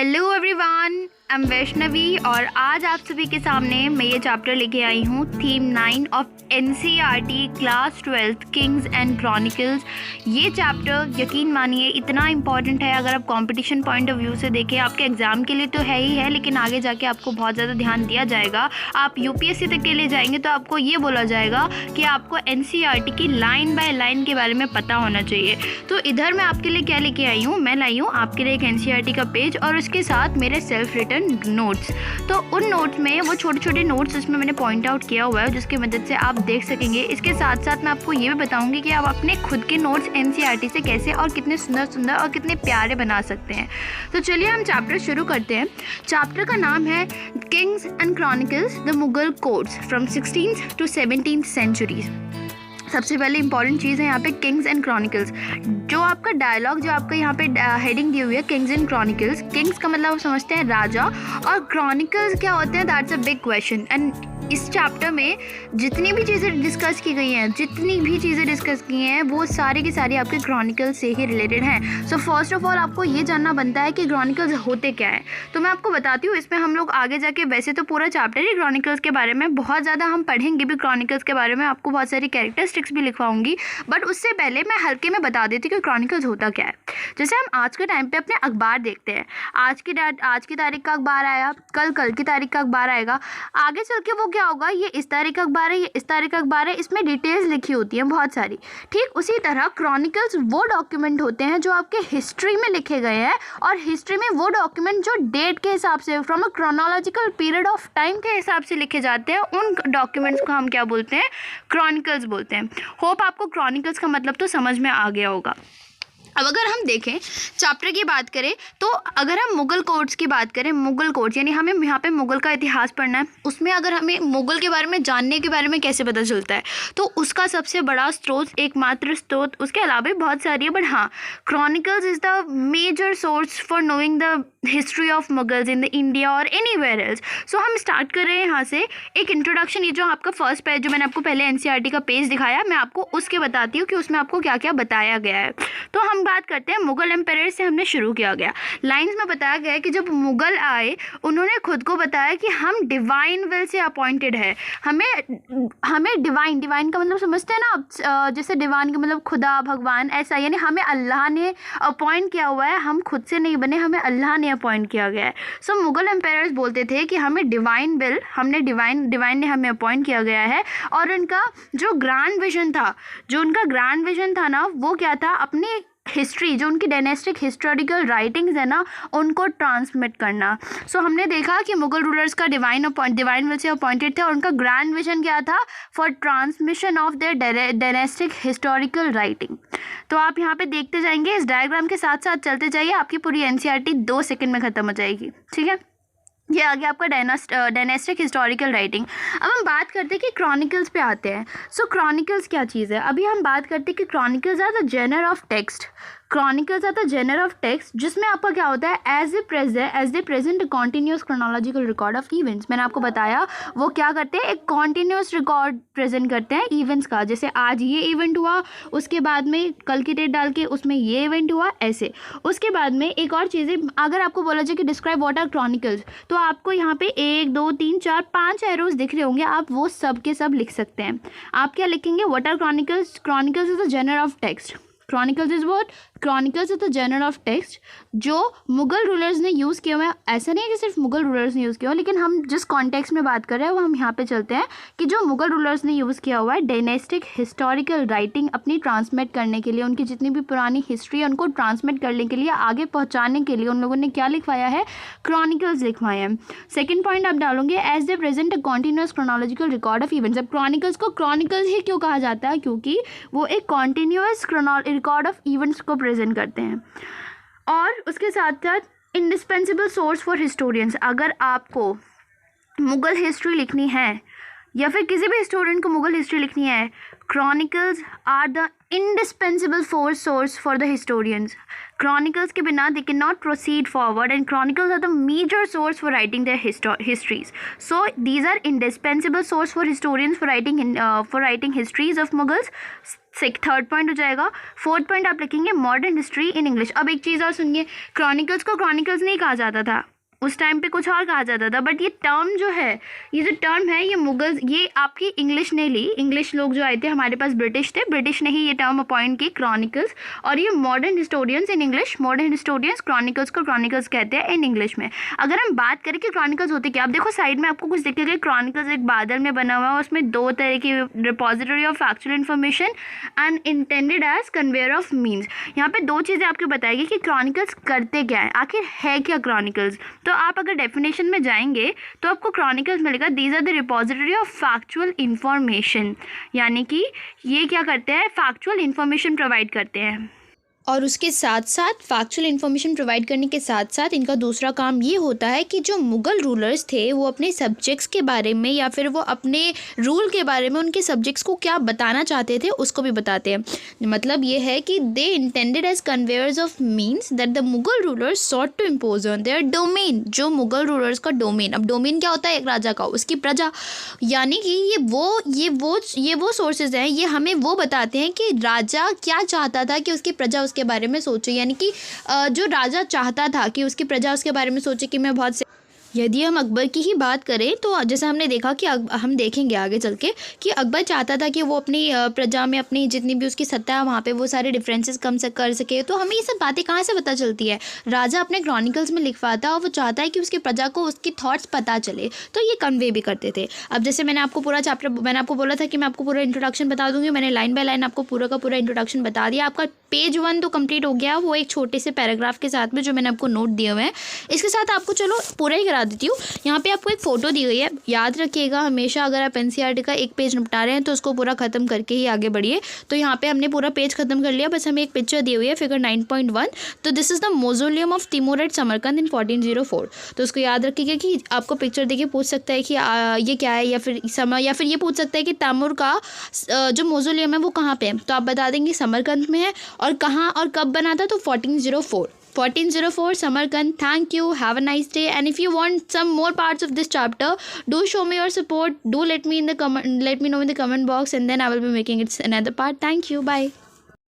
Hello everyone, I am Vaishnavi और आज आप सभी के सामने मैं ये चैप्टर लेके आई हूँ theme 9 of NCERT class 12 Kings and chronicles. ये चैप्टर यकीन मानिए इतना इम्पॉर्टेंट है। अगर आप कंपटीशन पॉइंट ऑफ व्यू से देखें, आपके एग्ज़ाम के लिए तो है ही है, लेकिन आगे जाके आपको बहुत ज़्यादा ध्यान दिया जाएगा। आप यूपीएससी तक के लिए जाएंगे तो आपको ये बोला जाएगा कि आपको एनसीईआरटी की लाइन बाय लाइन के बारे में पता होना चाहिए। तो इधर मैं आपके लिए क्या लेके आई हूँ, मैं लाई हूँ आपके लिए एक एनसीईआरटी का पेज और उसके साथ मेरे सेल्फ रिटन नोट्स। तो उन नोट्स में वो छोटे छोटे नोट्स इसमें मैंने पॉइंट आउट किया हुआ है, जिसकी मदद से आप देख सकेंगे। इसके साथ साथ मैं आपको ये भी बताऊंगी कि आप अपने खुद के नोट्स एनसीईआरटी से कैसे और कितने सुंदर सुंदर और कितने प्यारे बना सकते हैं। तो चलिए हम चैप्टर शुरू करते हैं। चैप्टर का नाम है kings and chronicles the Mughal courts from 16th to 17th centuries. सबसे पहले इंपॉर्टेंट चीज़ है यहाँ पे किंग्स एंड क्रॉनिकल्स। जो आपका डायलॉग जो आपका यहाँ पे हेडिंग दी हुई है किंग्स एंड क्रॉनिकल्स, किंग्स का मतलब आप समझते हैं राजा, और क्रॉनिकल्स क्या होते हैं, that's a big question. And इस चैप्टर में जितनी भी चीज़ें डिस्कस की गई हैं वो सारी की सारी आपके क्रॉनिकल्स से ही रिलेटेड हैं। सो फर्स्ट ऑफ ऑल आपको ये जानना बनता है कि क्रॉनिकल्स होते क्या हैं। तो मैं आपको बताती हूँ, इसमें हम लोग आगे जाके वैसे तो पूरा चैप्टर ही क्रॉनिकल्स के बारे में बहुत ज़्यादा हम पढ़ेंगे भी, क्रॉनिकल्स के बारे में आपको बहुत सारी कैरेक्टरिस्टिक्स भी लिखवाऊंगी, बट उससे पहले मैं हल्के में बता देती हूँ कि क्रॉनिकल्स होता क्या है। जैसे हम आज के टाइम पे अपने अखबार देखते हैं, आज की तारीख का अखबार आया, कल की तारीख का अखबार आएगा, आगे चल के वो क्या होगा, ये इस तारीख का अखबार है, ये इस तारीख का अखबार है, इसमें डिटेल्स लिखी होती हैं बहुत सारी। ठीक उसी तरह क्रॉनिकल्स वो डॉक्यूमेंट होते हैं जो आपके हिस्ट्री में लिखे गए हैं, और हिस्ट्री में वो डॉक्यूमेंट जो डेट के हिसाब से from a chronological period of time के हिसाब से लिखे जाते हैं, उन डॉक्यूमेंट्स को हम क्या बोलते हैं, क्रॉनिकल्स बोलते हैं। होप आपको क्रॉनिकल्स का मतलब तो समझ में आ गया होगा। अब अगर हम देखें चैप्टर की बात करें, तो अगर हम मुगल कोर्ट्स की बात करें, मुगल कोर्ट्स यानी हमें यहाँ पे मुगल का इतिहास पढ़ना है, उसमें अगर हमें मुगल के बारे में जानने के बारे में कैसे पता चलता है, तो उसका सबसे बड़ा स्रोत, एकमात्र स्रोत, उसके अलावा भी बहुत सारी है, बट हाँ, chronicles is the major source for knowing the history of Mughals in the India और एनीवेयर एल्स। सो हम स्टार्ट कर रहे हैं यहाँ से एक इंट्रोडक्शन। ये जो आपका फर्स्ट पेज जो मैंने आपको पहले एनसीईआरटी का पेज दिखाया, मैं आपको उसके बताती हूँ कि उसमें आपको क्या क्या बताया गया है। तो हम बात करते हैं मुगल एम्पायर से हमने शुरू किया गया। लाइंस में बताया गया है कि जब मुगल आए, उन्होंने खुद को बताया कि हम डिवाइन विल से अपॉइंटेड है। हमें डिवाइन का मतलब समझते हैं ना आप, जैसे डिवाइन का मतलब खुदा, भगवान, ऐसा, यानी हमें अल्लाह ने अपॉइंट किया हुआ है, हम खुद से नहीं बने, हमें अल्लाह ने अपॉइंट किया गया है। सो मुगल एम्पायर्स बोलते थे कि हमें डिवाइन विल, हमने डिवाइन ने हमें अपॉइंट किया गया है। और उनका जो ग्रैंड विजन था ना, वो क्या था, अपनी हिस्ट्री, जो उनकी डायनेस्टिक हिस्टोरिकल राइटिंग्स है ना, उनको ट्रांसमिट करना। सो हमने देखा कि मुगल रूलर्स का डिवाइन विल से अपॉइंटेड थे, और उनका ग्रैंड विजन क्या था, for transmission of their dynastic historical writing. तो आप यहाँ पे देखते जाएंगे, इस डायग्राम के साथ साथ चलते जाइए, आपकी पूरी एनसीईआरटी 2 सेकंड में ख़त्म हो जाएगी। ठीक है, ये आ गया आपका डायनेस्टिक हिस्टोरिकल राइटिंग। अब हम बात करते हैं कि क्रॉनिकल्स पे आते हैं। सो क्रॉनिकल्स क्या चीज़ है, अभी हम बात करते हैं कि chronicles are the genre of text. Chronicles are the genre of text जिसमें आपका क्या होता है, as they present continuous chronological record of events. मैंने आपको बताया वो क्या करते हैं, एक कॉन्टीन्यूस रिकॉर्ड प्रेजेंट करते हैं इवेंट्स का। जैसे आज ये इवेंट हुआ, उसके बाद में कल की डेट डाल के उसमें ये इवेंट हुआ, ऐसे। उसके बाद में एक और चीज़ें, अगर आपको बोला जाए कि डिस्क्राइब व्हाट आर क्रॉनिकल्स, तो आपको यहाँ पे 1 2 3 4 5 एरोज दिख रहे होंगे, आप वो सब के सब लिख सकते हैं। आप क्या लिखेंगे, what are chronicles, chronicles is the genre of text. Chronicles is what, chronicles is the genre of text जो मुगल रूलर्स ने यूज़ किया हुआ है। ऐसा नहीं है कि सिर्फ मुगल रूलर्स ने यूज़ किया हो, लेकिन हम जिस कॉन्टेक्स्ट में बात कर रहे हैं वो हम यहाँ पे चलते हैं कि जो मुगल रूलर्स ने यूज़ किया हुआ है डायनेस्टिक हिस्टोरिकल राइटिंग अपनी ट्रांसमिट करने के लिए, उनकी जितनी भी पुरानी हिस्ट्री है उनको ट्रांसमिट करने के लिए, आगे पहुँचाने के लिए उन लोगों ने क्या लिखवाया है, क्रॉनिकल्स लिखवाए हैं। सेकेंड पॉइंट आप डालोगे, as they present a continuous chronological record of events. अब क्रॉनिकल्स को क्रॉनिकल्स ही क्यों कहा जाता है, क्योंकि वो एक कॉन्टीन्यूस रिकॉर्ड ऑफ इवेंट्स को प्रेजेंट करते हैं। और उसके साथ साथ इंडिस्पेंसिबल सोर्स फॉर हिस्टोरियंस। अगर आपको मुगल हिस्ट्री लिखनी है या फिर किसी भी स्टूडेंट को मुगल हिस्ट्री लिखनी है, chronicles are the indispensable source for the historians. Chronicles के बिना they cannot proceed forward, and chronicles are the major source for writing their histories. So these are indispensable source for historians for writing histories of Mughals. Third point हो जाएगा। Fourth point आप लिखेंगे modern history in English. अब एक चीज़ और सुनिए, chronicles को chronicles नहीं कहा जाता था, उस टाइम पे कुछ और कहा जाता था, बट ये टर्म जो है, ये जो टर्म है, ये मुगल, ये आपकी इंग्लिश ने ली, इंग्लिश लोग जो आए थे हमारे पास, ब्रिटिश थे, ब्रिटिश ने ही ये टर्म अपॉइंट की क्रॉनिकल्स। और ये modern historians in English, modern historians chronicles को क्रॉनिकल्स कहते हैं इन इंग्लिश में। अगर हम बात करें कि क्रॉनिकल्स होते क्या, आप देखो साइड में आपको कुछ दिखेगा, क्रॉनिकल्स एक बादल में बना हुआ है, उसमें दो तरह की repository of factual information and intended as conveyor of means. यहाँ पे दो चीज़ें आपको बताएगी कि क्रॉनिकल्स करते क्या है, आखिर है क्या क्रॉनिकल्स। तो आप अगर डेफिनेशन में जाएंगे तो आपको क्रॉनिकल्स मिलेगा, these are the repository of factual information, यानी कि ये क्या करते हैं, फैक्चुअल इन्फॉर्मेशन प्रोवाइड करते हैं। और उसके साथ साथ फैक्चुअल इन्फॉर्मेशन प्रोवाइड करने के साथ साथ इनका दूसरा काम ये होता है कि जो मुग़ल रूलर्स थे वो अपने सब्जेक्ट्स के बारे में या फिर वो अपने रूल के बारे में उनके सब्जेक्ट्स को क्या बताना चाहते थे उसको भी बताते हैं। मतलब ये है कि they intended as conveyors of means that the Mughal rulers sought to impose on their domain. जो मुग़ल रूलर्स का डोमेन, अब डोमेन क्या होता है, एक राजा का, उसकी प्रजा, यानी कि ये वो सोर्सेज हैं, ये हमें वो बताते हैं कि राजा क्या चाहता था कि उसकी प्रजा के बारे में सोचे, यानी कि जो राजा चाहता था कि उसकी प्रजा उसके बारे में सोचे कि मैं बहुत। यदि हम अकबर की ही बात करें तो जैसा हमने देखा कि हम देखेंगे आगे चल के कि अकबर चाहता था कि वो अपनी प्रजा में अपनी जितनी भी उसकी सत्ता है वहाँ पे वो सारे डिफरेंसेस कम से कर सके। तो हमें ये सब बातें कहाँ से पता चलती है, राजा अपने क्रॉनिकल्स में लिखवाता और वो चाहता है कि उसकी प्रजा को उसकी थॉट्स पता चले, तो ये कन्वे भी करते थे। अब जैसे मैंने आपको पूरा चैप्टर, मैंने आपको बोला था कि मैं आपको पूरा इंट्रोडक्शन बता दूँगी, मैंने लाइन बाय लाइन आपको पूरा का पूरा इंट्रोडक्शन बता दिया। आपका पेज 1 तो कंप्लीट हो गया, वो एक छोटे से पैराग्राफ के साथ में जो मैंने आपको नोट दिए हुए हैं। इसके साथ आपको चलो पूरा ही करा देती हूँ। यहाँ पे आपको एक फ़ोटो दी गई है, याद रखिएगा हमेशा अगर आप एनसीईआरटी का एक पेज निपटा रहे हैं तो उसको पूरा ख़त्म करके ही आगे बढ़िए। तो यहाँ पे हमने पूरा पेज ख़त्म कर लिया, बस हमें एक पिक्चर दी हुई है, फिगर 9.1। तो this is the mausoleum of Timur at Samarkand in 1404। तो उसको याद रखिएगा कि आपको पिक्चर देखिए पूछ सकता है कि ये क्या है, या फिर ये पूछ सकता है कि तैमूर का जो मौजोलियम है वो कहाँ पे है, तो आप बता देंगे समरकंद में है, और कहाँ और कब बना था, तो 1404 Samarkand. Thank you. Have a nice day. And if you want some more parts of this chapter, do show me your support. Do let me know in the comment box, and then I will be making it another part. Thank you. Bye.